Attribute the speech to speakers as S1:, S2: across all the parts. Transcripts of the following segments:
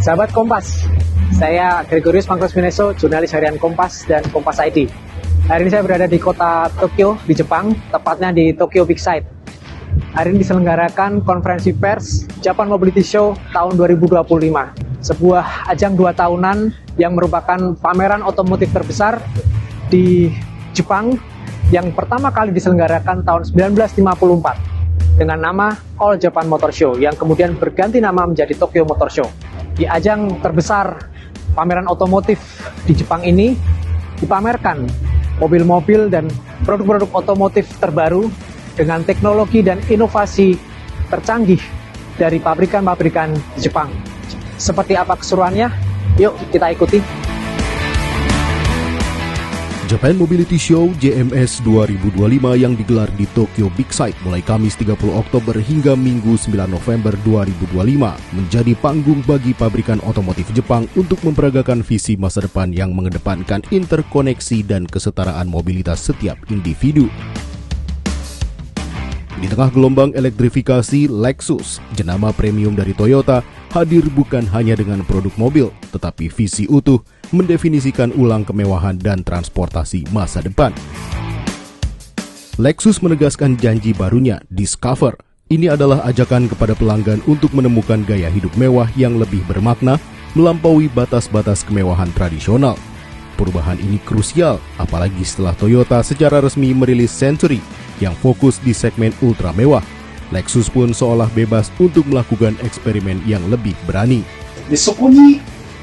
S1: Sahabat Kompas, saya Gregorius Mangkuswineso, jurnalis harian Kompas dan Kompas ID. Hari ini saya berada di kota Tokyo, di Jepang, tepatnya di Tokyo Big Sight. Hari ini diselenggarakan konferensi pers Japan Mobility Show tahun 2025. Sebuah ajang 2 tahunan yang merupakan pameran otomotif terbesar di Jepang yang pertama kali diselenggarakan tahun 1954 dengan nama All Japan Motor Show yang kemudian berganti nama menjadi Tokyo Motor Show. Di ajang terbesar pameran otomotif di Jepang ini dipamerkan mobil-mobil dan produk-produk otomotif terbaru dengan teknologi dan inovasi tercanggih dari pabrikan-pabrikan di Jepang. Seperti apa keseruannya? Yuk kita ikuti.
S2: Japan Mobility Show JMS 2025 yang digelar di Tokyo Big Sight mulai Kamis 30 Oktober hingga Minggu 9 November 2025 menjadi panggung bagi pabrikan otomotif Jepang untuk memperagakan visi masa depan yang mengedepankan interkoneksi dan kesetaraan mobilitas setiap individu. Di tengah gelombang elektrifikasi, Lexus, jenama premium dari Toyota, hadir bukan hanya dengan produk mobil, tetapi visi utuh mendefinisikan ulang kemewahan dan transportasi masa depan. Lexus menegaskan janji barunya, Discover. Ini adalah ajakan kepada pelanggan untuk menemukan gaya hidup mewah yang lebih bermakna, melampaui batas-batas kemewahan tradisional. Perubahan ini krusial, apalagi setelah Toyota secara resmi merilis Century yang fokus di segmen ultra mewah. Lexus pun seolah bebas untuk melakukan eksperimen yang lebih berani.
S3: でそこに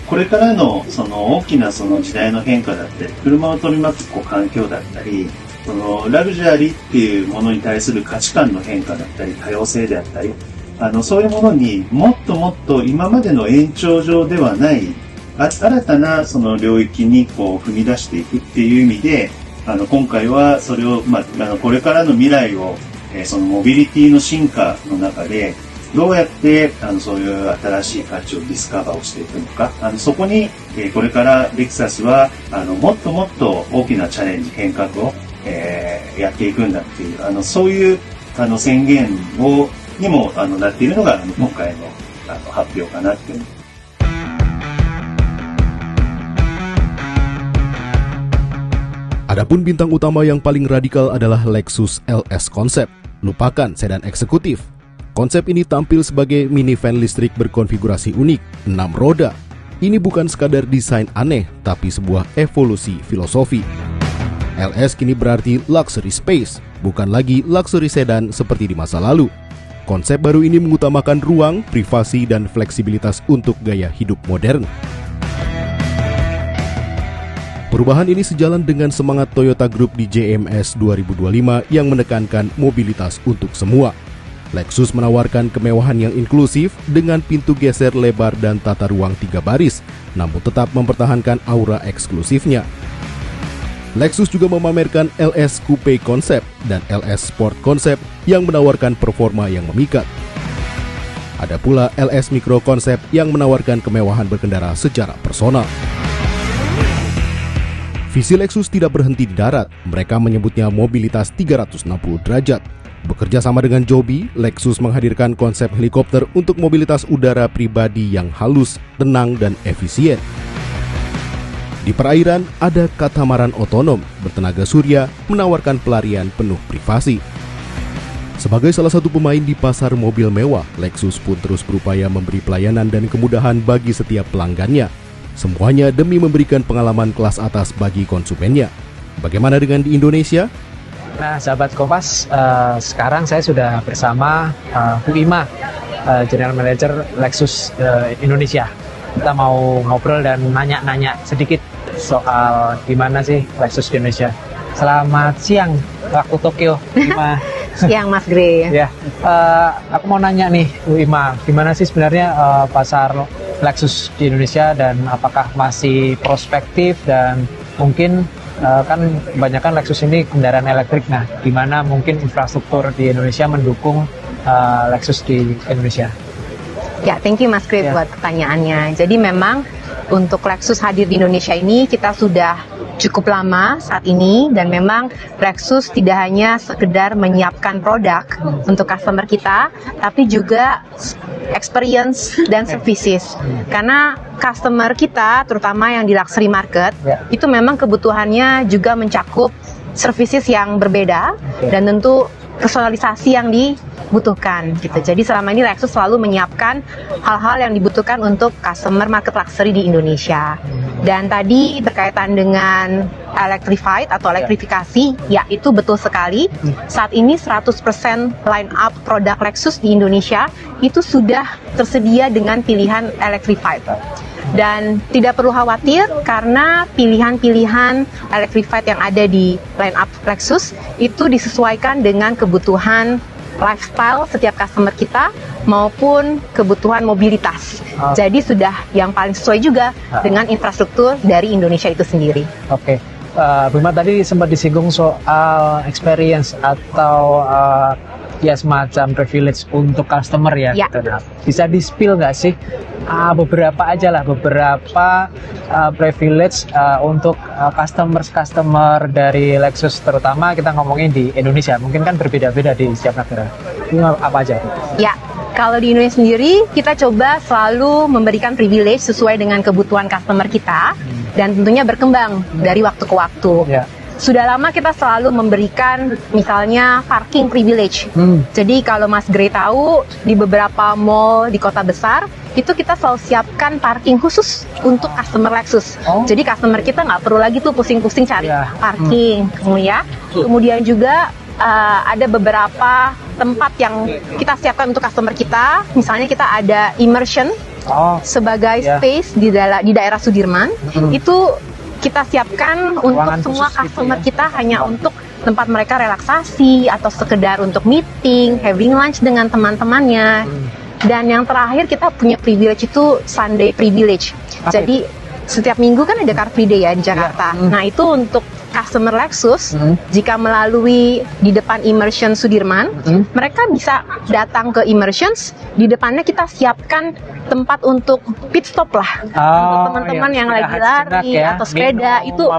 S3: これからのその大きなその時代の変化だったり、車を取り巻く環境だったり、そのラグジュアリーっていうものに対する価値観の変化だったり、多様性であったり、そういうものにもっともっと今までの延長上ではない新たなその領域にこう踏み出していくっていう意味で、今回はそれをこれからの未来をそのモビリティの進化の中でどうやってそういう新しい価値をディスカバーをしていくのか、そこにこれからレクサスはもっともっと大きなチャレンジ変革をやっていくんだっていうそういう宣言にもなっているのが今回の発表かなっていう。
S2: Adapun bintang utama yang paling radikal adalah Lexus LS Concept. Lupakan sedan eksekutif. Konsep ini tampil sebagai minivan listrik berkonfigurasi unik, 6 roda. Ini bukan sekadar desain aneh, tapi sebuah evolusi filosofi. LS kini berarti luxury space, bukan lagi luxury sedan seperti di masa lalu. Konsep baru ini mengutamakan ruang, privasi, dan fleksibilitas untuk gaya hidup modern. Perubahan ini sejalan dengan semangat Toyota Group di JMS 2025 yang menekankan mobilitas untuk semua. Lexus menawarkan kemewahan yang inklusif dengan pintu geser lebar dan tata ruang 3 baris, namun tetap mempertahankan aura eksklusifnya. Lexus juga memamerkan LS Coupe Concept dan LS Sport Concept yang menawarkan performa yang memikat. Ada pula LS Micro Concept yang menawarkan kemewahan berkendara secara personal. Visi Lexus tidak berhenti di darat, mereka menyebutnya mobilitas 360 derajat. Bekerja sama dengan Joby, Lexus menghadirkan konsep helikopter untuk mobilitas udara pribadi yang halus, tenang, dan efisien. Di perairan, ada katamaran otonom bertenaga surya menawarkan pelarian penuh privasi. Sebagai salah satu pemain di pasar mobil mewah, Lexus pun terus berupaya memberi pelayanan dan kemudahan bagi setiap pelanggannya. Semuanya demi memberikan pengalaman kelas atas bagi konsumennya. Bagaimana dengan di Indonesia?
S1: Nah, sahabat Kompas, sekarang saya sudah bersama Bu Ima, General Manager Lexus Indonesia. Kita mau ngobrol dan nanya-nanya sedikit soal gimana sih Lexus di Indonesia. Selamat siang waktu Tokyo, Ima.
S4: Siang Mas Gre.
S1: Ya, aku mau nanya nih Bu Ima, gimana sih sebenarnya pasar Lexus di Indonesia dan apakah masih prospektif dan mungkin kan kebanyakan Lexus ini kendaraan elektrik. Nah, gimana mungkin infrastruktur di Indonesia mendukung Lexus di Indonesia?
S4: Ya, thank you Mas Gre buat pertanyaannya. Jadi memang untuk Lexus hadir di Indonesia ini kita sudah cukup lama saat ini, dan memang Lexus tidak hanya sekedar menyiapkan produk untuk customer kita, tapi juga experience dan services. Karena customer kita, terutama yang di luxury market, itu memang kebutuhannya juga mencakup services yang berbeda dan tentu personalisasi yang dibutuhkan gitu. Jadi selama ini Lexus selalu menyiapkan hal-hal yang dibutuhkan untuk customer market luxury di Indonesia. Dan tadi berkaitan dengan electrified atau elektrifikasi, ya itu betul sekali. Saat ini 100% line up produk Lexus di Indonesia itu sudah tersedia dengan pilihan electrified. Dan tidak perlu khawatir karena pilihan-pilihan electrified yang ada di line up Lexus itu disesuaikan dengan kebutuhan lifestyle setiap customer kita maupun kebutuhan mobilitas. Jadi sudah yang paling sesuai juga dengan infrastruktur dari Indonesia itu sendiri.
S1: Oke. Bima tadi sempat disinggung soal experience atau ya semacam privilege untuk customer ya. Gitu. Nah, bisa di-spill nggak sih beberapa privilege untuk customer dari Lexus, terutama kita ngomongin di Indonesia, mungkin kan berbeda-beda di setiap negara. Itu apa aja?
S4: Ya, kalau di Indonesia sendiri kita coba selalu memberikan privilege sesuai dengan kebutuhan customer kita dan tentunya berkembang dari waktu ke waktu. Sudah lama kita selalu memberikan misalnya parking privilege. Jadi kalau Mas Gray tahu, di beberapa mall di kota besar itu kita selalu siapkan parking khusus untuk customer Lexus. Jadi customer kita nggak perlu lagi tuh pusing-pusing cari parking. Kemudian juga ada beberapa tempat yang kita siapkan untuk customer kita. Misalnya kita ada immersion sebagai space di daerah Sudirman. Itu kita siapkan untuk semua customer kita hanya untuk tempat mereka relaksasi atau sekedar untuk meeting, having lunch dengan teman-temannya. Dan yang terakhir kita punya privilege itu Sunday privilege. Jadi setiap minggu kan ada Car Free Day ya di Jakarta. Nah itu untuk customer Lexus, jika melalui di depan Immersion Sudirman, mereka bisa datang ke Immersions. Di depannya kita siapkan tempat untuk pit stop lah, untuk teman-teman yang lagi lari atau sepeda, itu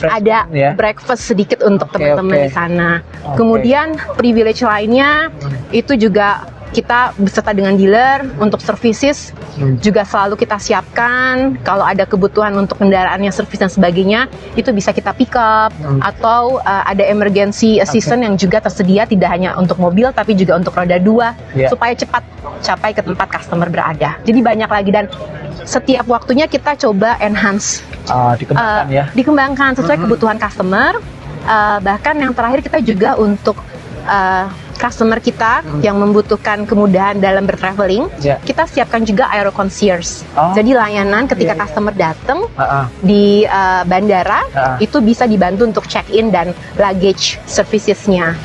S4: ada breakfast sedikit untuk teman-teman di sana. Kemudian privilege lainnya itu juga kita beserta dengan dealer untuk services juga selalu kita siapkan. Kalau ada kebutuhan untuk kendaraan yang servis dan sebagainya, itu bisa kita pick up, atau ada emergency assistant yang juga tersedia tidak hanya untuk mobil tapi juga untuk roda 2 supaya cepat capai ke tempat customer berada. Jadi banyak lagi, dan setiap waktunya kita coba enhance, dikembangkan sesuai kebutuhan customer. Bahkan yang terakhir kita juga untuk customer kita yang membutuhkan kemudahan dalam bertraveling, kita siapkan juga Aero Concierge. Jadi layanan ketika customer datang di bandara, itu bisa dibantu untuk check-in dan luggage servicesnya.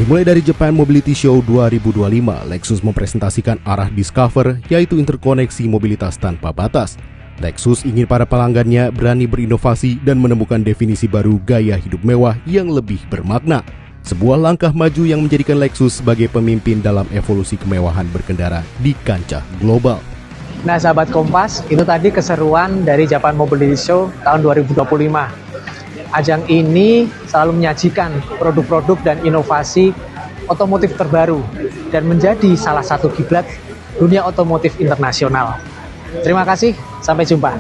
S2: Dimulai dari Japan Mobility Show 2025, Lexus mempresentasikan arah Discover, yaitu interkoneksi mobilitas tanpa batas. Lexus ingin para pelanggannya berani berinovasi dan menemukan definisi baru gaya hidup mewah yang lebih bermakna. Sebuah langkah maju yang menjadikan Lexus sebagai pemimpin dalam evolusi kemewahan berkendara di kancah global.
S1: Nah sahabat Kompas, itu tadi keseruan dari Japan Mobility Show tahun 2025. Ajang ini selalu menyajikan produk-produk dan inovasi otomotif terbaru dan menjadi salah satu kiblat dunia otomotif internasional. Terima kasih, sampai jumpa.